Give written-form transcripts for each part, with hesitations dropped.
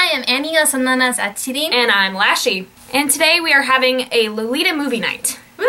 Hi, I'm Annie, also known as Acchirin. And I'm Lashy. And today we are having a Lolita movie night. Woo!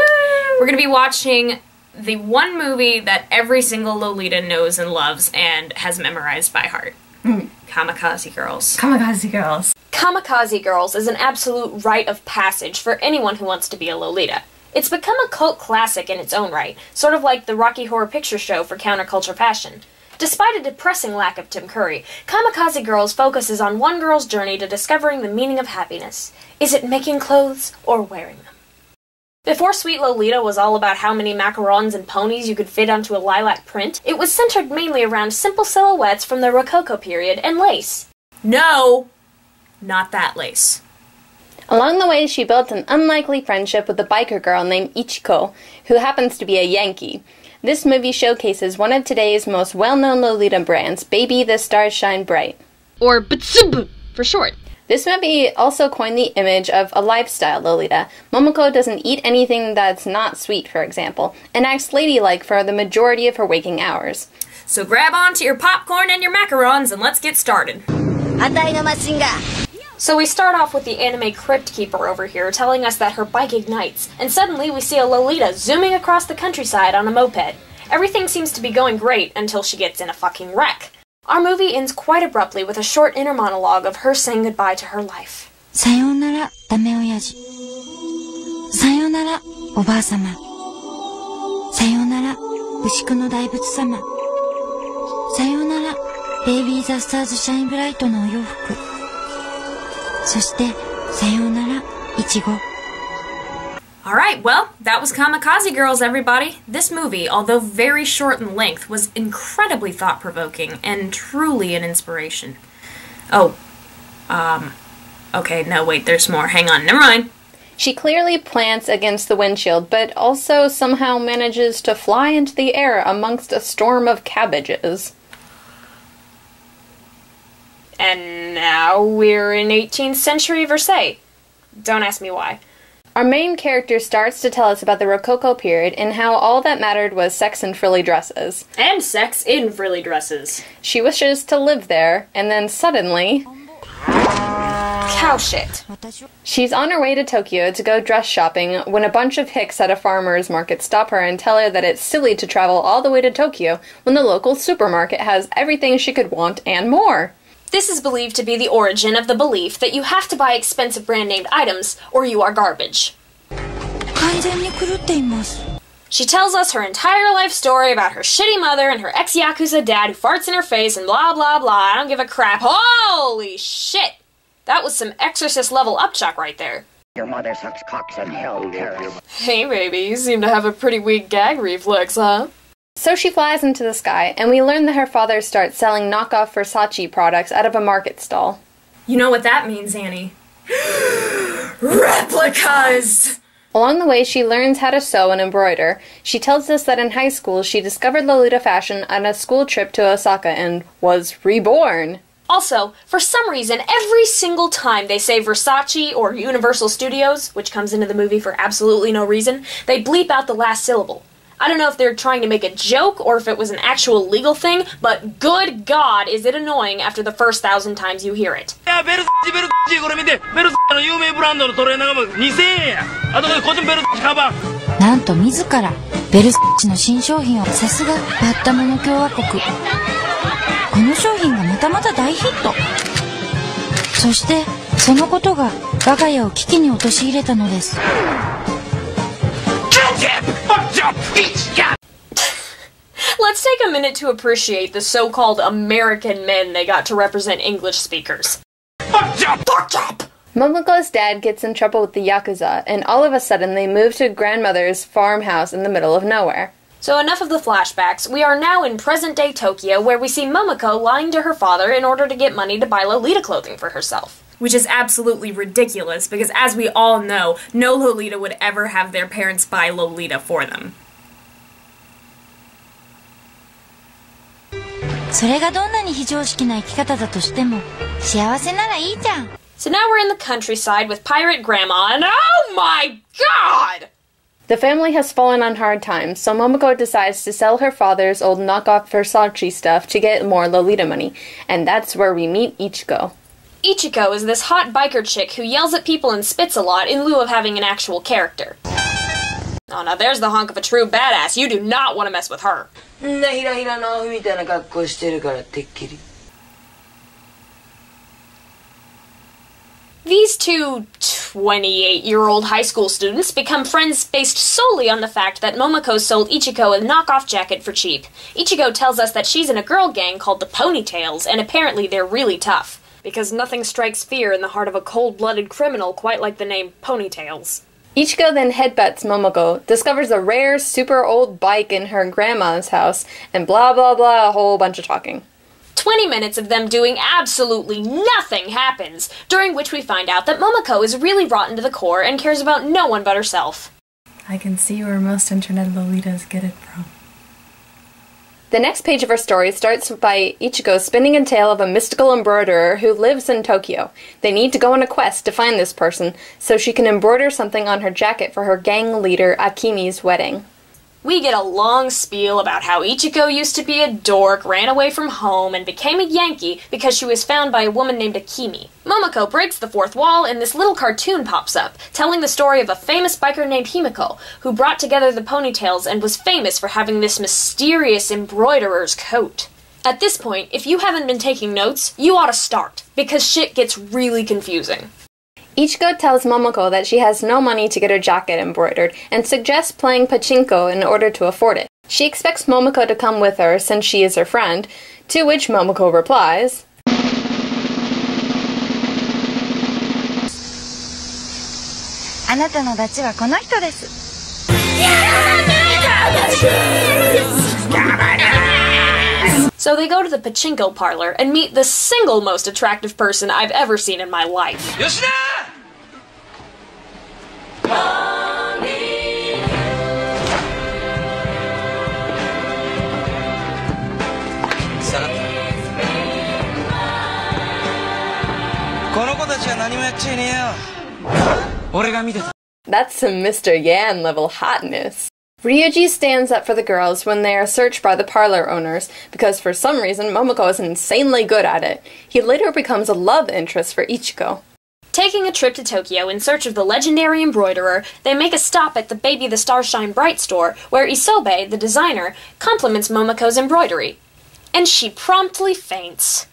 We're going to be watching the one movie that every single Lolita knows and loves and has memorized by heart. Kamikaze Girls. Kamikaze Girls. Kamikaze Girls is an absolute rite of passage for anyone who wants to be a Lolita. It's become a cult classic in its own right, sort of like the Rocky Horror Picture Show for counterculture fashion. Despite a depressing lack of Tim Curry, Kamikaze Girls focuses on one girl's journey to discovering the meaning of happiness. Is it making clothes or wearing them? Before Sweet Lolita was all about how many macarons and ponies you could fit onto a lilac print, it was centered mainly around simple silhouettes from the Rococo period and lace. No, not that lace. Along the way, she built an unlikely friendship with a biker girl named Ichigo, who happens to be a Yankee. This movie showcases one of today's most well-known Lolita brands, Baby the Stars Shine Bright. Or BTSB for short. This movie also coined the image of a lifestyle Lolita. Momoko doesn't eat anything that's not sweet, for example, and acts ladylike for the majority of her waking hours. So grab onto your popcorn and your macarons and let's get started. So we start off with the anime Crypt Keeper over here telling us that her bike ignites, and suddenly we see a Lolita zooming across the countryside on a moped. Everything seems to be going great until she gets in a fucking wreck. Our movie ends quite abruptly with a short inner monologue of her saying goodbye to her life. Sayonara, dame oyaji. Sayonara, oba-sama. Sayonara, Bushiku no daibutsu-sama. Sayonara, Baby the Stars Shine Bright no oyofuku. そして、さようなら、Ichigo. Alright, well, that was Kamikaze Girls, everybody. This movie, although very short in length, was incredibly thought-provoking and truly an inspiration. Okay, no, wait, there's more. Hang on, never mind. She clearly plants against the windshield, but also somehow manages to fly into the air amongst a storm of cabbages. And now we're in 18th century Versailles. Don't ask me why. Our main character starts to tell us about the Rococo period and how all that mattered was sex and frilly dresses. And sex in frilly dresses. She wishes to live there, and then suddenly... cow shit. She's on her way to Tokyo to go dress shopping when a bunch of hicks at a farmer's market stop her and tell her that it's silly to travel all the way to Tokyo when the local supermarket has everything she could want and more. This is believed to be the origin of the belief that you have to buy expensive brand-named items, or you are garbage. She tells us her entire life story about her shitty mother and her ex-Yakuza dad who farts in her face and blah blah blah, I don't give a crap. Holy shit! That was some Exorcist-level upchuck right there. Your mother sucks cocks in hell, Paris. Hey baby, you seem to have a pretty weak gag reflex, huh? So she flies into the sky, and we learn that her father starts selling knockoff Versace products out of a market stall. You know what that means, Annie. Replicas! Along the way, she learns how to sew and embroider. She tells us that in high school, she discovered Lolita fashion on a school trip to Osaka and was reborn. Also, for some reason, every single time they say Versace or Universal Studios, which comes into the movie for absolutely no reason, they bleep out the last syllable. I don't know if they're trying to make a joke or if it was an actual legal thing, but good God, is it annoying after the first 1,000 times you hear it. Nanto mizukara, Versaceの新商品をさすがバッタモノ共和国。この商品がまたまた大ヒット。そして、そのことが我が家を危機に陥れたのです。Let's take a minute to appreciate the so-called American men they got to represent English speakers. Fuck up! Momoko's dad gets in trouble with the Yakuza, and all of a sudden they move to grandmother's farmhouse in the middle of nowhere. So enough of the flashbacks. We are now in present-day Tokyo, where we see Momoko lying to her father in order to get money to buy Lolita clothing for herself. Which is absolutely ridiculous, because as we all know, no Lolita would ever have their parents buy Lolita for them. それがどんなに非常識な生き方だとしても、幸せならいいじゃん。So now we're in the countryside with Pirate Grandma, and oh my god! The family has fallen on hard times, so Momoko decides to sell her father's old knockoff Versace stuff to get more Lolita money, and that's where we meet Ichigo. Ichigo is this hot biker chick who yells at people and spits a lot in lieu of having an actual character. Oh, now there's the hunk of a true badass. You do not want to mess with her. These two 28-year-old high school students become friends based solely on the fact that Momoko sold Ichigo a knockoff jacket for cheap. Ichigo tells us that she's in a girl gang called the Ponytails, and apparently they're really tough. Because nothing strikes fear in the heart of a cold-blooded criminal quite like the name Ponytails. Ichigo then headbutts Momoko, discovers a rare, super old bike in her grandma's house, and blah blah blah, a whole bunch of talking. 20 minutes of them doing absolutely nothing happens, during which we find out that Momoko is really rotten to the core and cares about no one but herself. I can see where most internet Lolitas get it from. The next page of our story starts by Ichigo spinning a tale of a mystical embroiderer who lives in Tokyo. They need to go on a quest to find this person so she can embroider something on her jacket for her gang leader Akimi's wedding. We get a long spiel about how Ichigo used to be a dork, ran away from home, and became a Yankee because she was found by a woman named Akimi. Momoko breaks the fourth wall, and this little cartoon pops up, telling the story of a famous biker named Himiko, who brought together the Ponytails and was famous for having this mysterious embroiderer's coat. At this point, if you haven't been taking notes, you ought to start, because shit gets really confusing. Ichigo tells Momoko that she has no money to get her jacket embroidered and suggests playing pachinko in order to afford it. She expects Momoko to come with her since she is her friend, to which Momoko replies, So they go to the pachinko parlor and meet the single most attractive person I've ever seen in my life. Yoshida! That's some Mr. Yan level hotness. Ryuji stands up for the girls when they are searched by the parlor owners, because for some reason Momoko is insanely good at it. He later becomes a love interest for Ichigo. Taking a trip to Tokyo in search of the legendary embroiderer, they make a stop at the Baby the Starshine Bright store, where Isobe, the designer, compliments Momoko's embroidery. And she promptly faints.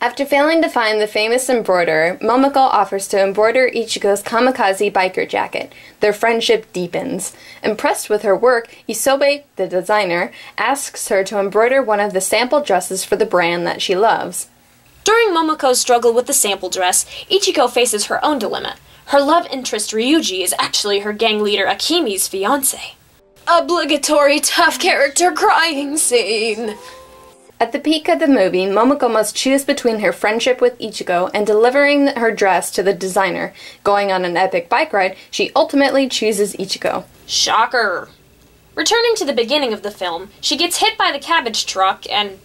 After failing to find the famous embroiderer, Momoko offers to embroider Ichigo's Kamikaze biker jacket. Their friendship deepens. Impressed with her work, Isobe, the designer, asks her to embroider one of the sample dresses for the brand that she loves. During Momoko's struggle with the sample dress, Ichigo faces her own dilemma. Her love interest Ryuji is actually her gang leader Akimi's fiancé. Obligatory tough character crying scene. At the peak of the movie, Momoko must choose between her friendship with Ichigo and delivering her dress to the designer. Going on an epic bike ride, she ultimately chooses Ichigo. Shocker. Returning to the beginning of the film, she gets hit by the cabbage truck and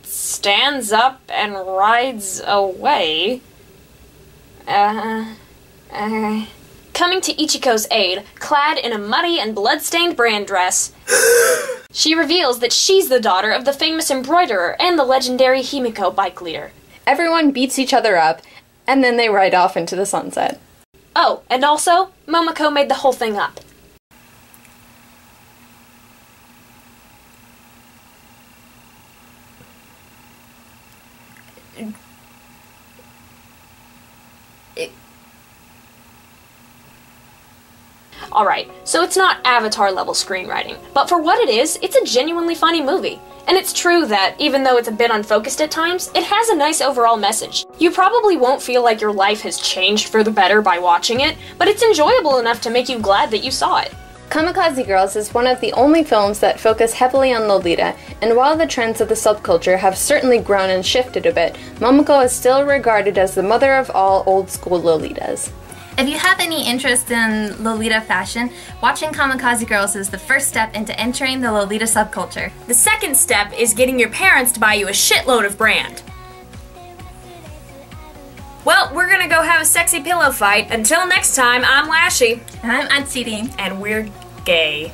stands up and rides away. Coming to Ichigo's aid, clad in a muddy and blood-stained brand dress, she reveals that she's the daughter of the famous embroiderer and the legendary Himiko bike leader. Everyone beats each other up, and then they ride off into the sunset. Oh, and also, Momoko made the whole thing up. Alright, so it's not Avatar-level screenwriting, but for what it is, it's a genuinely funny movie. And it's true that, even though it's a bit unfocused at times, it has a nice overall message. You probably won't feel like your life has changed for the better by watching it, but it's enjoyable enough to make you glad that you saw it. Kamikaze Girls is one of the only films that focus heavily on Lolita, and while the trends of the subculture have certainly grown and shifted a bit, Momoko is still regarded as the mother of all old-school Lolitas. If you have any interest in Lolita fashion, watching Kamikaze Girls is the first step into entering the Lolita subculture. The second step is getting your parents to buy you a shitload of brand. Well, we're gonna go have a sexy pillow fight. Until next time, I'm Lashy. And I'm Acchirin. And we're gay.